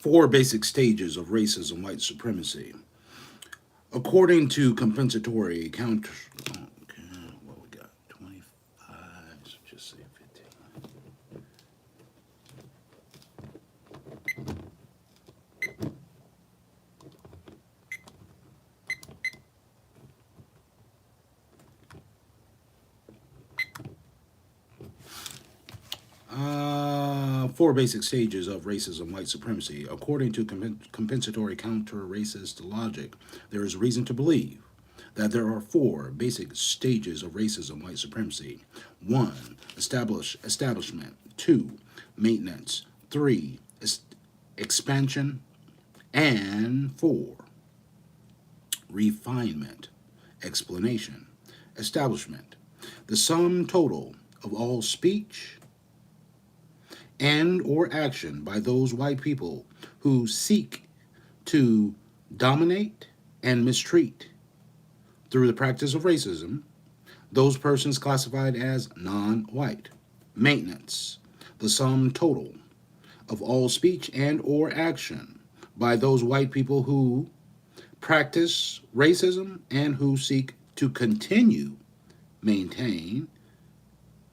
Four basic stages of racism, white supremacy. According to compensatory counter. Okay, what we got? 25, so just say 15. 4 basic stages of racism, white supremacy. According to compensatory counter racist logic, there is reason to believe that there are 4 basic stages of racism, white supremacy. 1. Establishment. 2. Maintenance. 3. Expansion. And 4. Refinement. Explanation. Establishment. The sum total of all speech and or action by those white people who seek to dominate and mistreat through the practice of racism those persons classified as non-white. Maintenance. The sum total of all speech and or action by those white people who practice racism and who seek to continue maintain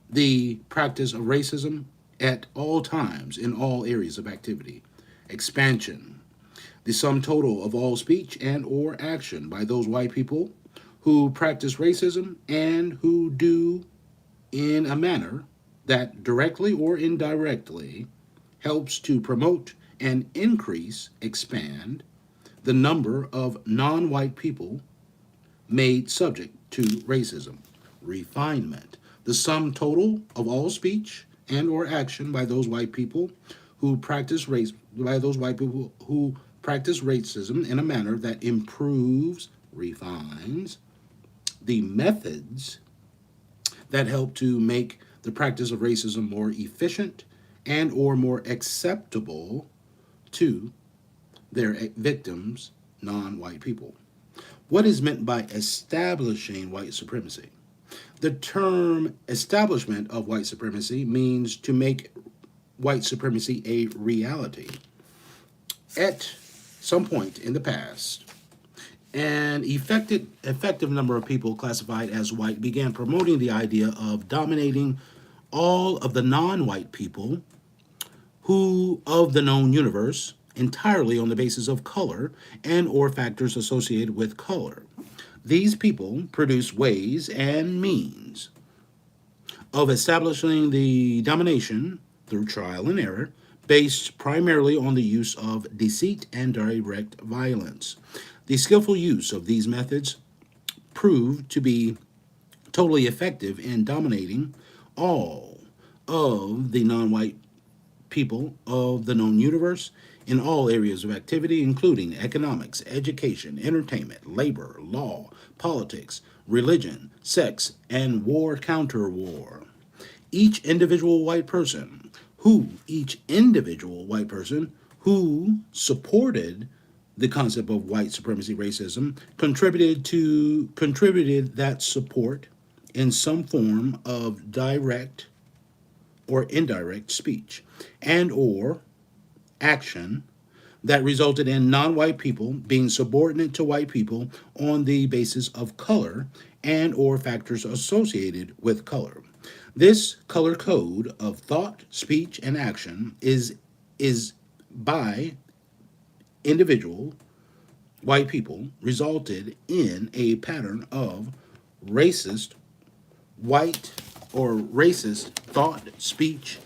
the practice of racism at all times in all areas of activity. Expansion. The sum total of all speech and or action by those white people who practice racism and who do in a manner that directly or indirectly helps to promote and expand the number of non-white people made subject to racism. Refinement. The sum total of all speech and or action by those white people who practice racism in a manner that improves, refines the methods that help to make the practice of racism more efficient and or more acceptable to their victims, non-white people. What is meant by establishing white supremacy? The term establishment of white supremacy means to make white supremacy a reality. At some point in the past, an effective number of people classified as white began promoting the idea of dominating all of the non-white people who of the known universe entirely on the basis of color and or factors associated with color. These people produce ways and means of establishing the domination through trial and error based primarily on the use of deceit and direct violence. The skillful use of these methods proved to be totally effective in dominating all of the non-white people of the known universe in all areas of activity, including economics, education, entertainment, labor, law, politics, religion, sex, and war counter war. Each individual white person who supported the concept of white supremacy racism contributed that support in some form of direct or indirect speech and or action that resulted in non-white people being subordinate to white people on the basis of color and or factors associated with color. This color code of thought, speech, and action is by individual white people resulted in a pattern of racist white or racist thought, speech,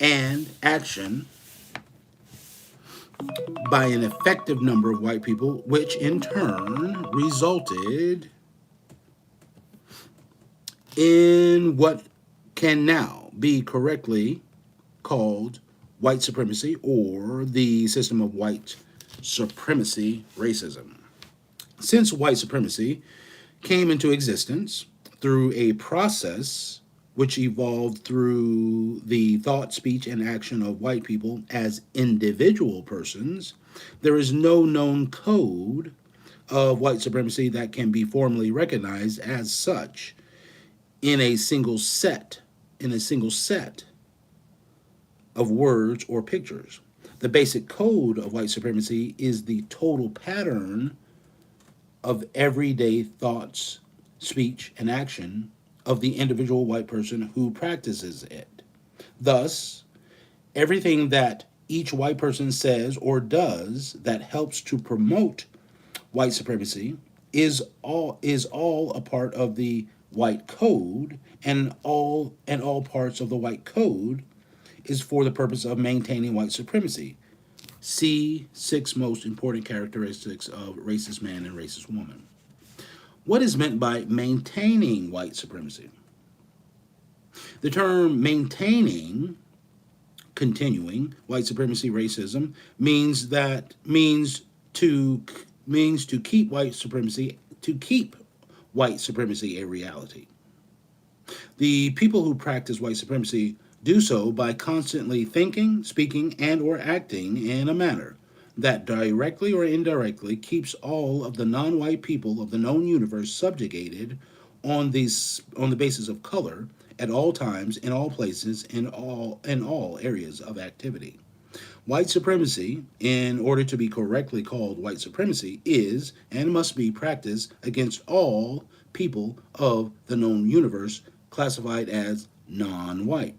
and action by an effective number of white people, which in turn resulted in what can now be correctly called white supremacy or the system of white supremacy racism. Since white supremacy came into existence through a process which evolved through the thought, speech, and action of white people as individual persons, there is no known code of white supremacy that can be formally recognized as such in a single set of words or pictures. The basic code of white supremacy is the total pattern of everyday thoughts, speech, and action of the individual white person who practices it. Thus, everything that each white person says or does that helps to promote white supremacy is all a part of the white code, and all parts of the white code is for the purpose of maintaining white supremacy. See six most important characteristics of racist man and racist woman. What is meant by maintaining white supremacy? The term maintaining, continuing white supremacy racism to means to keep white supremacy a reality. The people who practice white supremacy do so by constantly thinking, speaking, and or acting in a manner that directly or indirectly keeps all of the non-white people of the known universe subjugated on the basis of color at all times, in all places, in all areas of activity. White supremacy, in order to be correctly called white supremacy, is and must be practiced against all people of the known universe classified as non-white.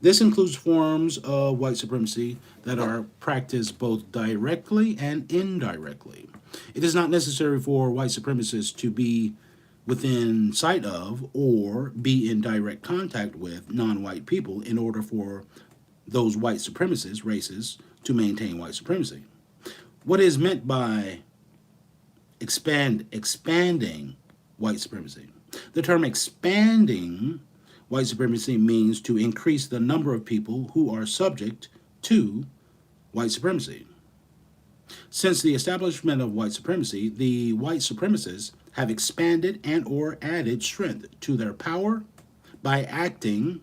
This includes forms of white supremacy that are practiced both directly and indirectly. It is not necessary for white supremacists to be within sight of or be in direct contact with non white people in order for those white supremacists, racists, to maintain white supremacy. What is meant by expanding white supremacy? The term expanding white supremacy means to increase the number of people who are subject to white supremacy. Since the establishment of white supremacy, the white supremacists have expanded and or added strength to their power by acting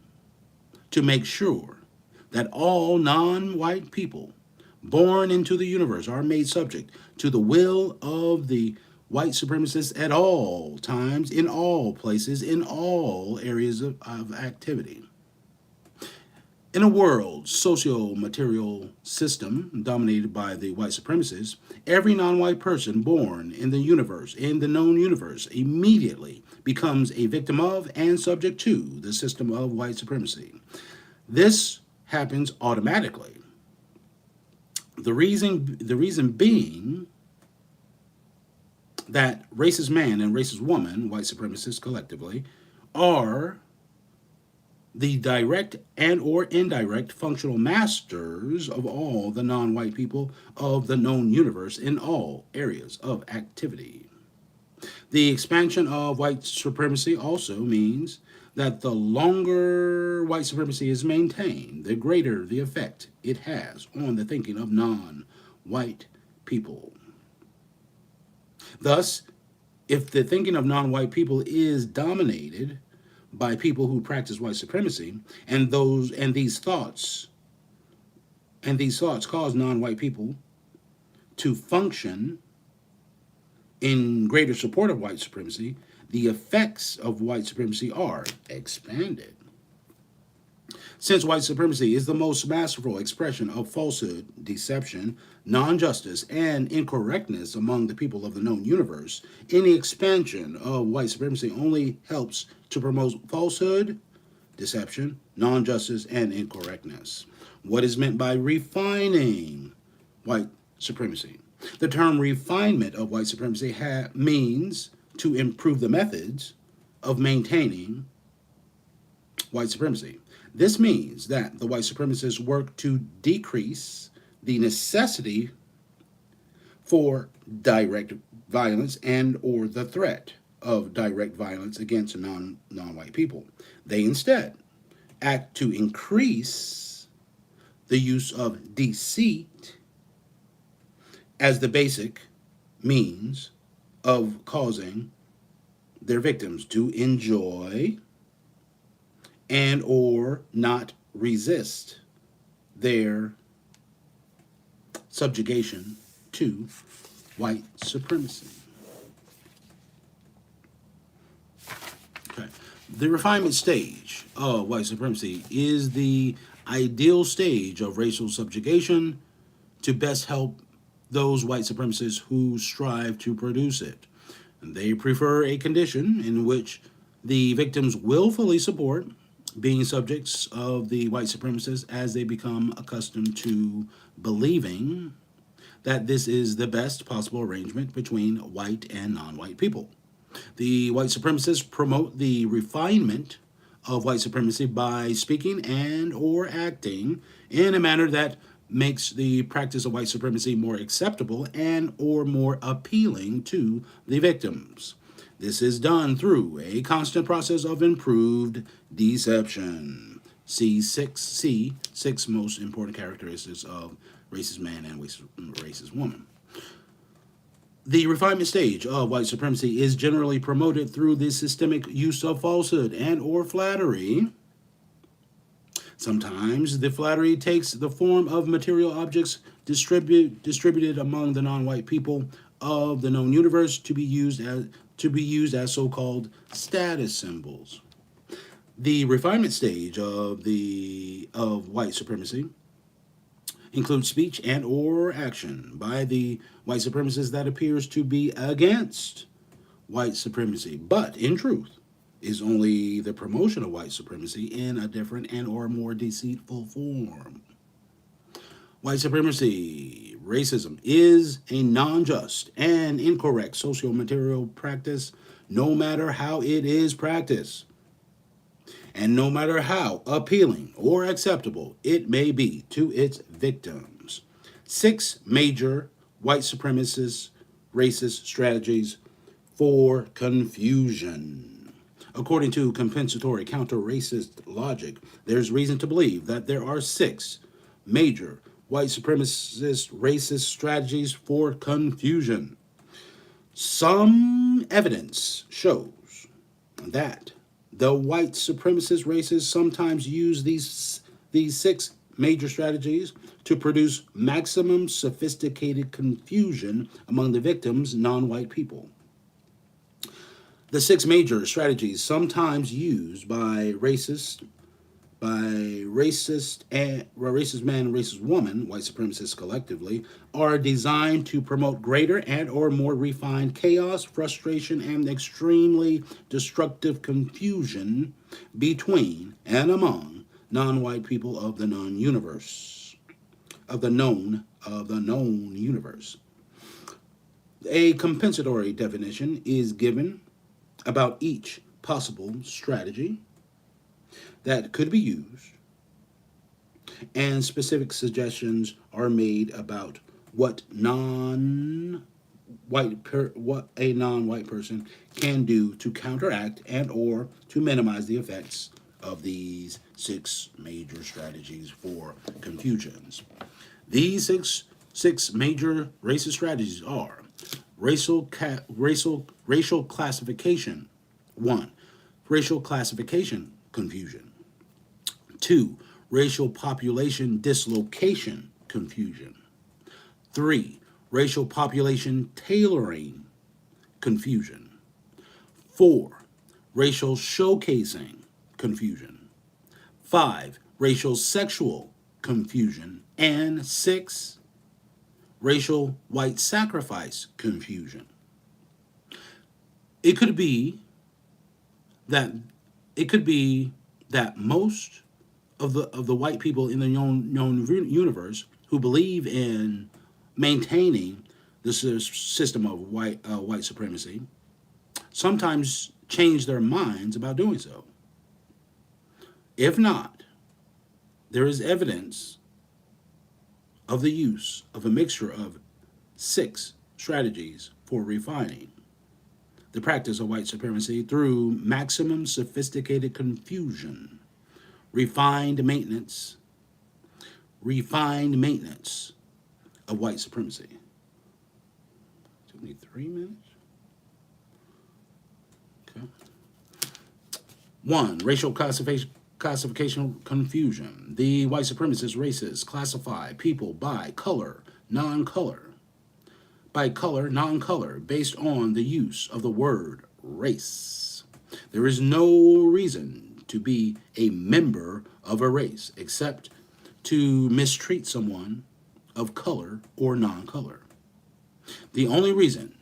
to make sure that all non-white people born into the universe are made subject to the will of the white supremacists at all times, in all places, in all areas of activity. In a world socio-material system dominated by the white supremacists, every non-white person born in the universe, in the known universe, immediately becomes a victim of and subject to the system of white supremacy. This happens automatically. The reason being that racist man and racist woman, white supremacists collectively, are the direct and or indirect functional masters of all the non-white people of the known universe in all areas of activity. The expansion of white supremacy also means that the longer white supremacy is maintained, the greater the effect it has on the thinking of non-white people. Thus, if the thinking of non-white people is dominated by people who practice white supremacy, and these thoughts cause non-white people to function in greater support of white supremacy, the effects of white supremacy are expanded. Since white supremacy is the most masterful expression of falsehood, deception, non-justice, and incorrectness among the people of the known universe, any expansion of white supremacy only helps to promote falsehood, deception, non-justice, and incorrectness. What is meant by refining white supremacy? The term refinement of white supremacy means to improve the methods of maintaining white supremacy. This means that the white supremacists work to decrease the necessity for direct violence and or the threat of direct violence against non-white people. They instead act to increase the use of deceit as the basic means of causing their victims to enjoy and or not resist their subjugation to white supremacy. Okay. The refinement stage of white supremacy is the ideal stage of racial subjugation to best help those white supremacists who strive to produce it. They prefer a condition in which the victims willfully support being subjects of the white supremacists as they become accustomed to believing that this is the best possible arrangement between white and non white people. The white supremacists promote the refinement of white supremacy by speaking and or acting in a manner that makes the practice of white supremacy more acceptable and or more appealing to the victims. This is done through a constant process of improved deception. Six most important characteristics of racist man and racist woman. The refinement stage of white supremacy is generally promoted through the systemic use of falsehood and or flattery. Sometimes the flattery takes the form of material objects distributed among the non-white people of the known universe to be used as so-called status symbols. The refinement stage of white supremacy includes speech and or action by the white supremacists that appears to be against white supremacy, but in truth is only the promotion of white supremacy in a different and or more deceitful form. White supremacy, racism, is a non-just and incorrect socio-material practice no matter how it is practiced, and no matter how appealing or acceptable it may be to its victims. 6 major white supremacist racist strategies for confusion. According to compensatory counter-racist logic, there's reason to believe that there are 6 major white supremacist racist strategies for confusion. Some evidence shows that the white supremacist racists sometimes use these 6 major strategies to produce maximum sophisticated confusion among the victims, non-white people. The 6 major strategies sometimes used by racist man and racist woman, white supremacists collectively, are designed to promote greater and or more refined chaos, frustration, and extremely destructive confusion between and among non-white people of the known universe. Universe. A compensatory definition is given about each possible strategy that could be used, and specific suggestions are made about what a non-white person can do to counteract and or to minimize the effects of these 6 major strategies for confusions. These six major racist strategies are racial classification. 1. Racial classification confusion. 2. Racial population dislocation confusion. 3. Racial population tailoring confusion. 4. Racial showcasing confusion. 5. Racial sexual confusion. And 6. Racial white sacrifice confusion. It could be that most of the white people in the known universe who believe in maintaining the system of white supremacy sometimes change their minds about doing so. If not, there is evidence of the use of a mixture of 6 strategies for refining the practice of white supremacy through maximum sophisticated confusion, refined maintenance of white supremacy. Took me 3 minutes. Okay. 1. Racial classification confusion. The white supremacist racists classify people by color, non-color, based on the use of the word race. There is no reason to be a member of a race, except to mistreat someone of color or non-color. The only reason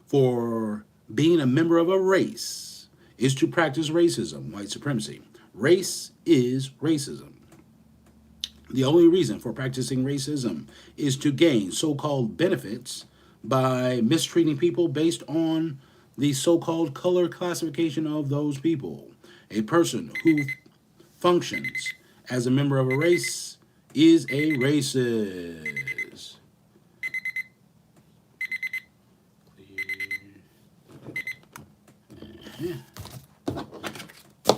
for being a member of a race is to practice racism, white supremacy. Race is racism. The only reason for practicing racism is to gain so called benefits by mistreating people based on the so called color classification of those people. A person who functions as a member of a race is a racist.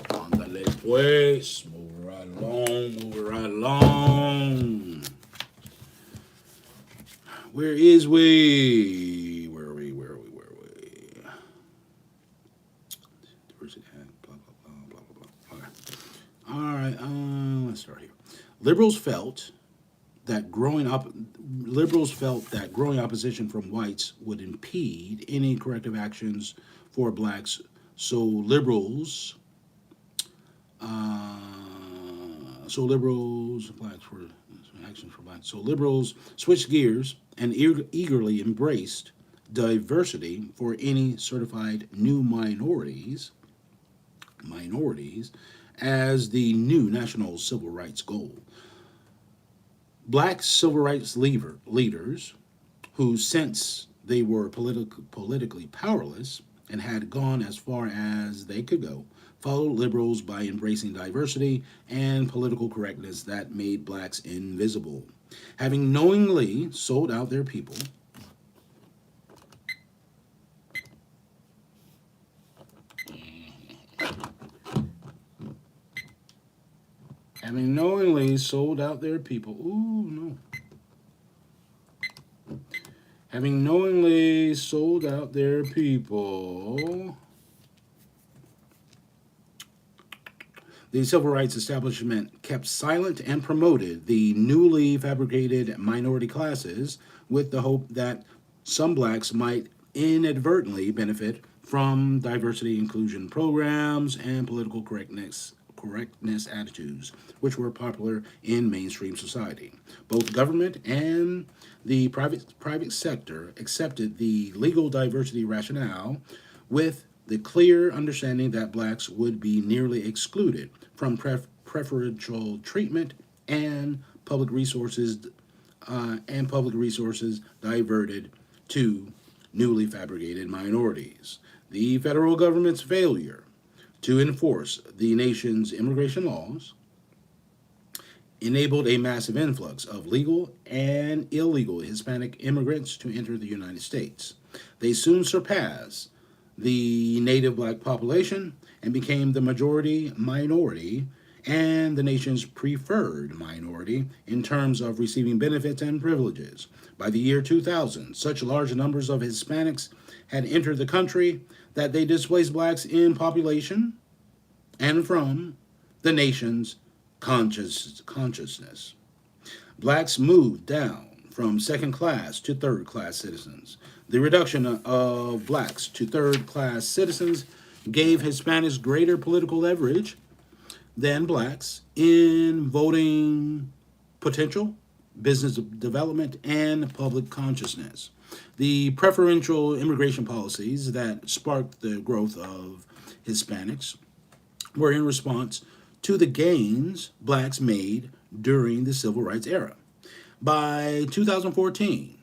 Ándale pues, move right along, move right along. Where is we? Where are we? Where are we? Where are we? Diversity Act, blah, blah, blah, blah, blah, blah. Okay. All right, let's start here. Liberals felt that growing up, liberals felt that growing opposition from whites would impede any corrective actions for blacks. So liberals, uh, blacks for actions for blacks. So liberals switched gears and eagerly embraced diversity for any certified new minorities as the new national civil rights goal. Black civil rights leaders, who since they were politically powerless and had gone as far as they could go, followed liberals by embracing diversity and political correctness that made blacks invisible. Having knowingly sold out their people, ooh, no. Having knowingly sold out their people, the civil rights establishment kept silent and promoted the newly fabricated minority classes with the hope that some blacks might inadvertently benefit from diversity inclusion programs and political correctness attitudes, which were popular in mainstream society. Both government and the private sector accepted the legal diversity rationale with the clear understanding that blacks would be nearly excluded from preferential treatment and public resources diverted to newly fabricated minorities. The federal government's failure to enforce the nation's immigration laws enabled a massive influx of legal and illegal Hispanic immigrants to enter the United States. They soon surpassed the native black population and became the majority minority and the nation's preferred minority in terms of receiving benefits and privileges. By the year 2000, such large numbers of Hispanics had entered the country that they displaced blacks in population and from the nation's consciousness. Blacks moved down from second class to third class citizens. The reduction of blacks to third class citizens gave Hispanics greater political leverage than blacks in voting potential, business development, and public consciousness. The preferential immigration policies that sparked the growth of Hispanics were in response to the gains blacks made during the civil rights era. By 2014,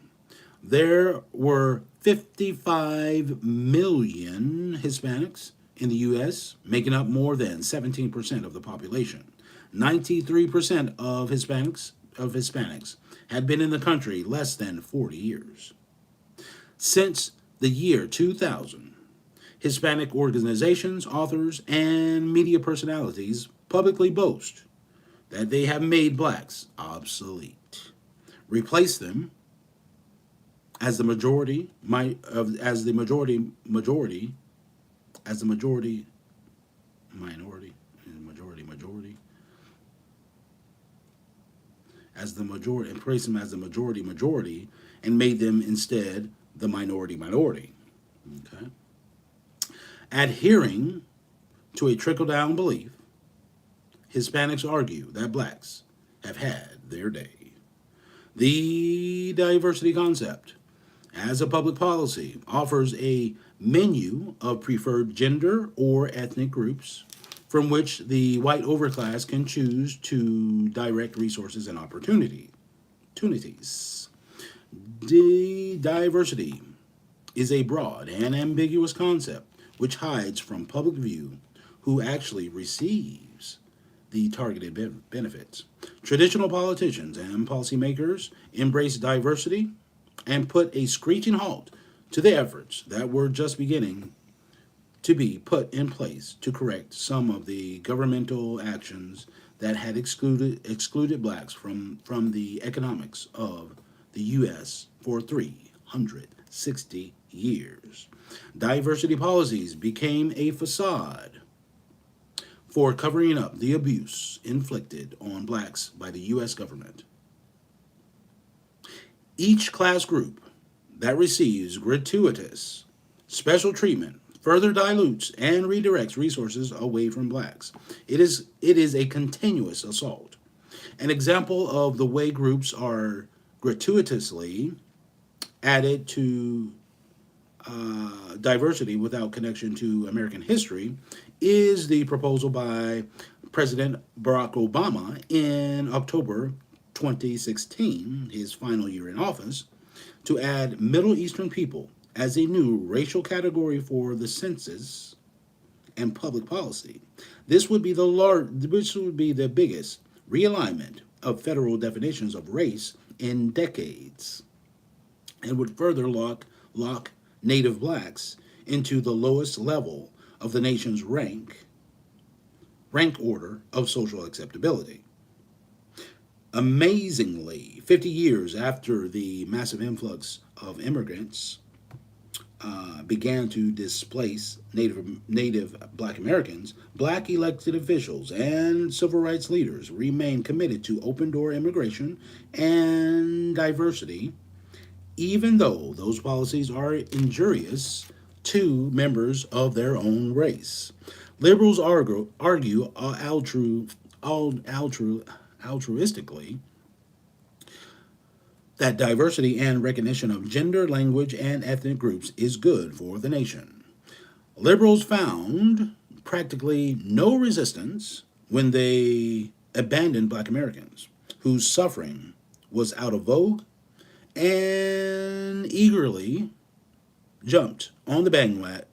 there were 55 million Hispanics in the U.S., making up more than 17% of the population. 93% of Hispanics had been in the country less than 40 years. Since the year 2000, Hispanic organizations, authors, and media personalities publicly boast that they have made blacks obsolete, replaced them as the majority my of as the majority majority as the majority minority majority as the majority and replaced them as the majority and made them instead the minority. Okay, adhering to a trickle down belief Hispanics argue that blacks have had their day. The diversity concept, as a public policy, offers a menu of preferred gender or ethnic groups from which the white overclass can choose to direct resources and opportunities. The diversity is a broad and ambiguous concept which hides from public view who actually receives the targeted benefits. Traditional politicians and policymakers embrace diversity and put a screeching halt to the efforts that were just beginning to be put in place to correct some of the governmental actions that had excluded blacks from the economics of the U.S. for 360 years. Diversity policies became a facade for covering up the abuse inflicted on blacks by the U.S. government. Each class group that receives gratuitous special treatment further dilutes and redirects resources away from blacks. It is a continuous assault. An example of the way groups are gratuitously added to diversity without connection to American history is the proposal by President Barack Obama in October 2016, his final year in office, to add Middle Eastern people as a new racial category for the census and public policy. This would be the biggest realignment of federal definitions of race in decades, and would further lock Native blacks into the lowest level of the nation's rank order of social acceptability. Amazingly, 50 years after the massive influx of immigrants began to displace Native Black Americans, Black elected officials and civil rights leaders remain committed to open door immigration and diversity, even though those policies are injurious to members of their own race. Liberals argue altruistically that diversity and recognition of gender, language, and ethnic groups is good for the nation. Liberals found practically no resistance when they abandoned black Americans, whose suffering was out of vogue, and eagerly jumped on the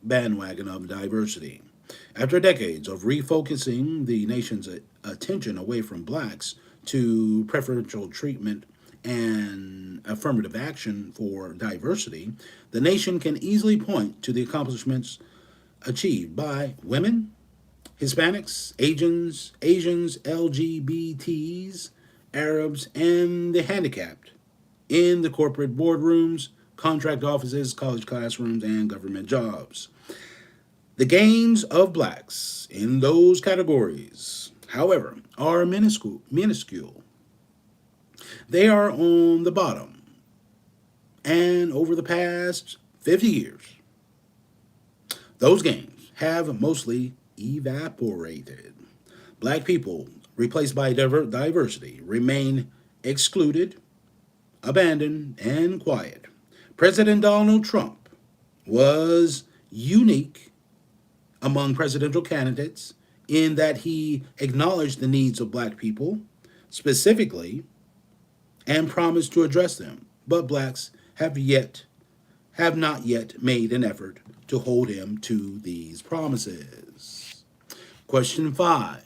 bandwagon of diversity. After decades of refocusing the nation's attention away from blacks to preferential treatment and affirmative action for diversity, the nation can easily point to the accomplishments achieved by women, Hispanics, Asians, LGBTs, Arabs, and the handicapped in the corporate boardrooms, contract offices, college classrooms, and government jobs. The gains of blacks in those categories, however, are minuscule. They are on the bottom, and over the past 50 years, those gains have mostly evaporated. Black people, replaced by diversity, remain excluded, abandoned, and quiet. President Donald Trump was unique among presidential candidates in that he acknowledged the needs of black people specifically and promised to address them, but blacks have not yet made an effort to hold him to these promises. Question 5.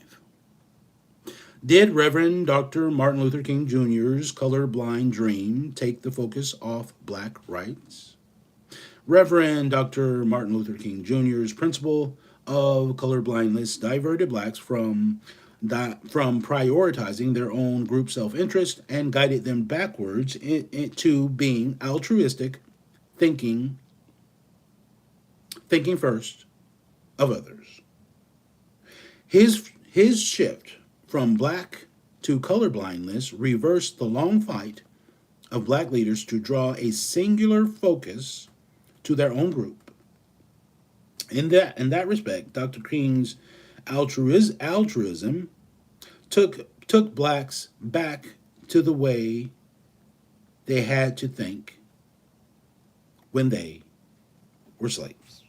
Did Reverend Dr. Martin Luther King Jr.'s colorblind dream take the focus off black rights? Reverend Dr. Martin Luther King Jr.'s principle of colorblindness diverted blacks from prioritizing their own group self-interest and guided them backwards into being altruistic, thinking first of others. His shift from black to colorblindness reversed the long fight of black leaders to draw a singular focus to their own group. In that respect, Dr. King's altruism took blacks back to the way they had to think when they were slaves.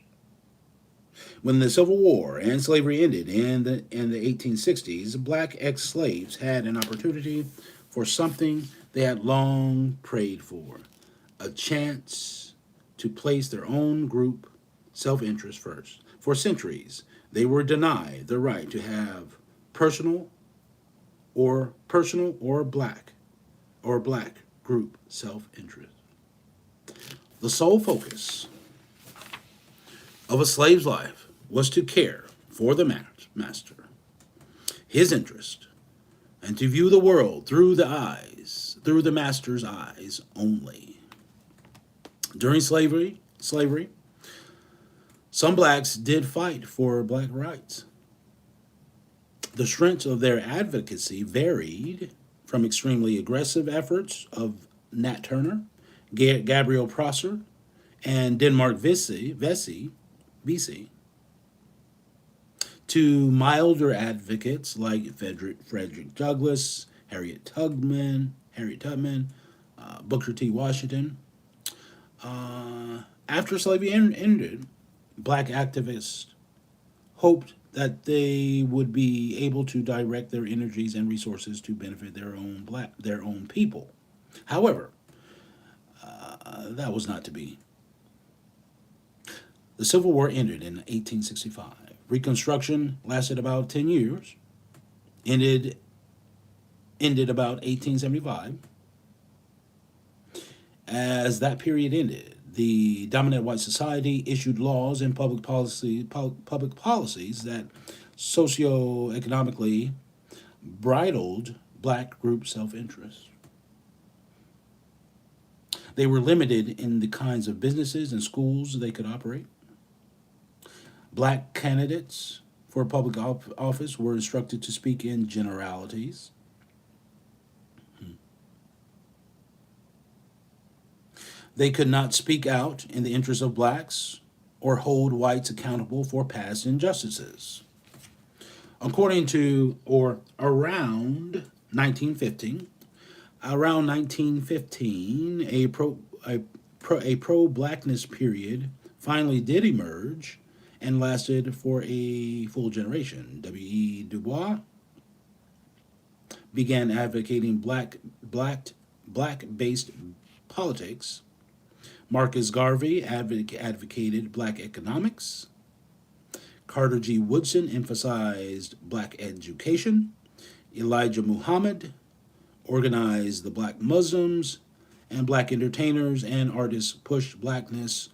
When the Civil War and slavery ended in the 1860s, black ex-slaves had an opportunity for something they had long prayed for, a chance to place their own group self-interest first. For centuries, they were denied the right to have personal personal or black group self-interest. The sole focus of a slave's life was to care for the master, his interest, and to view the world through the master's eyes only. During slavery, some blacks did fight for black rights. The strength of their advocacy varied from extremely aggressive efforts of Nat Turner, Gabriel Prosser, and Denmark Vesey, to milder advocates like Frederick Douglass, Harriet Tubman, Booker T. Washington. After slavery ended, black activists hoped that they would be able to direct their energies and resources to benefit their own people. However, that was not to be. The Civil War ended in 1865. Reconstruction lasted about 10 years, ended about 1875. As that period ended, the dominant white society issued laws and public policies that socioeconomically bridled black group self-interest. They were limited in the kinds of businesses and schools they could operate. Black candidates for public office were instructed to speak in generalities. They could not speak out in the interest of blacks or hold whites accountable for past injustices. According to, or around 1915, a pro-blackness period finally did emerge and lasted for a full generation. W.E. Du Bois began advocating black-based politics. Marcus Garvey advocated black economics. Carter G. Woodson emphasized black education. Elijah Muhammad organized the black Muslims, and black entertainers and artists pushed blackness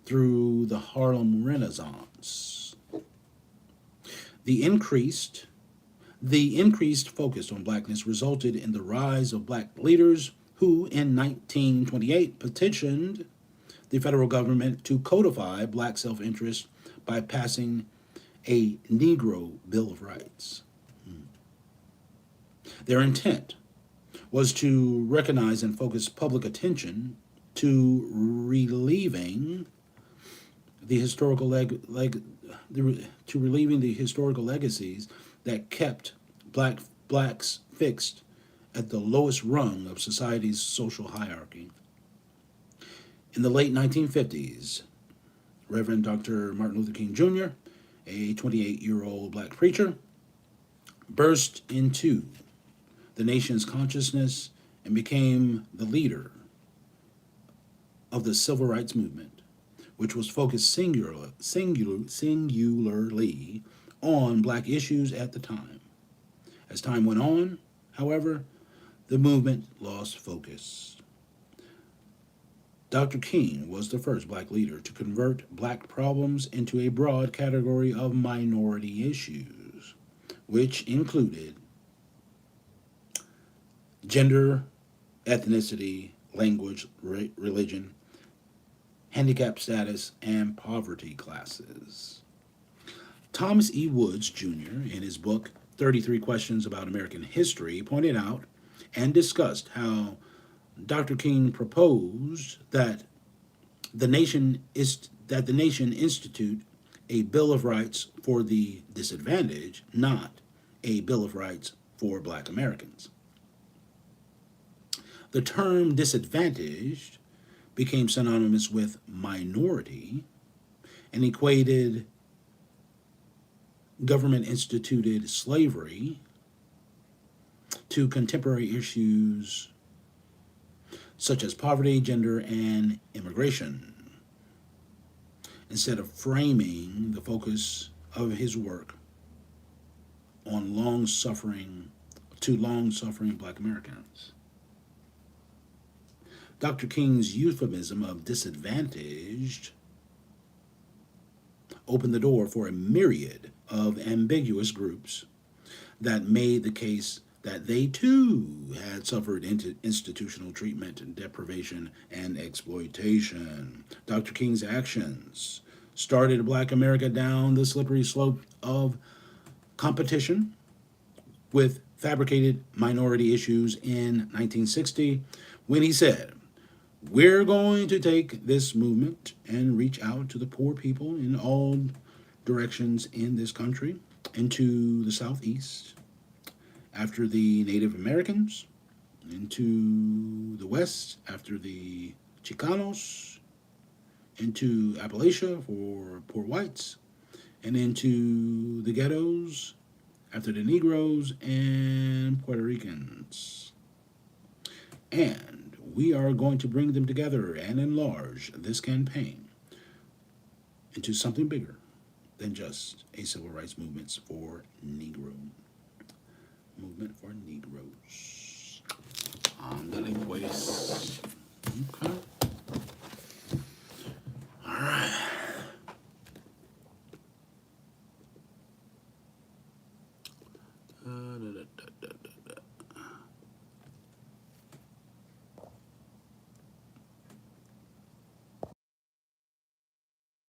through the Harlem Renaissance. The increased focus on blackness resulted in the rise of black leaders who, in 1928, petitioned the federal government to codify black self-interest by passing a Negro Bill of Rights. Their intent was to recognize and focus public attention to relieving the historical legacies that kept blacks fixed at the lowest rung of society's social hierarchy. In the late 1950s, Reverend Dr. Martin Luther King Jr., a 28-year-old black preacher, burst into the nation's consciousness and became the leader of the civil rights movement, which was focused singularly on black issues at the time. As time went on, however, the movement lost focus. Dr. King was the first black leader to convert black problems into a broad category of minority issues, which included gender, ethnicity, language, religion, handicap status, and poverty classes. Thomas E. Woods, Jr., in his book, 33 Questions About American History, pointed out and discussed how Dr. King proposed that the nation institute a Bill of Rights for the disadvantaged, not a Bill of Rights for Black Americans. The term disadvantaged became synonymous with minority and equated government instituted slavery to contemporary issues such as poverty, gender, and immigration, instead of framing the focus of his work on long-suffering Black Americans. Dr. King's euphemism of disadvantaged opened the door for a myriad of ambiguous groups that made the case that they too had suffered institutional treatment and deprivation and exploitation. Dr. King's actions started Black America down the slippery slope of competition with fabricated minority issues in 1960 when he said, "We're going to take this movement and reach out to the poor people in all directions in this country, into the Southeast, after the Native Americans, into the West, after the Chicanos, into Appalachia for poor whites, and into the ghettos, after the Negroes and Puerto Ricans. And we are going to bring them together and enlarge this campaign into something bigger than just a civil rights movement for Negroes. I'm Billy Voice.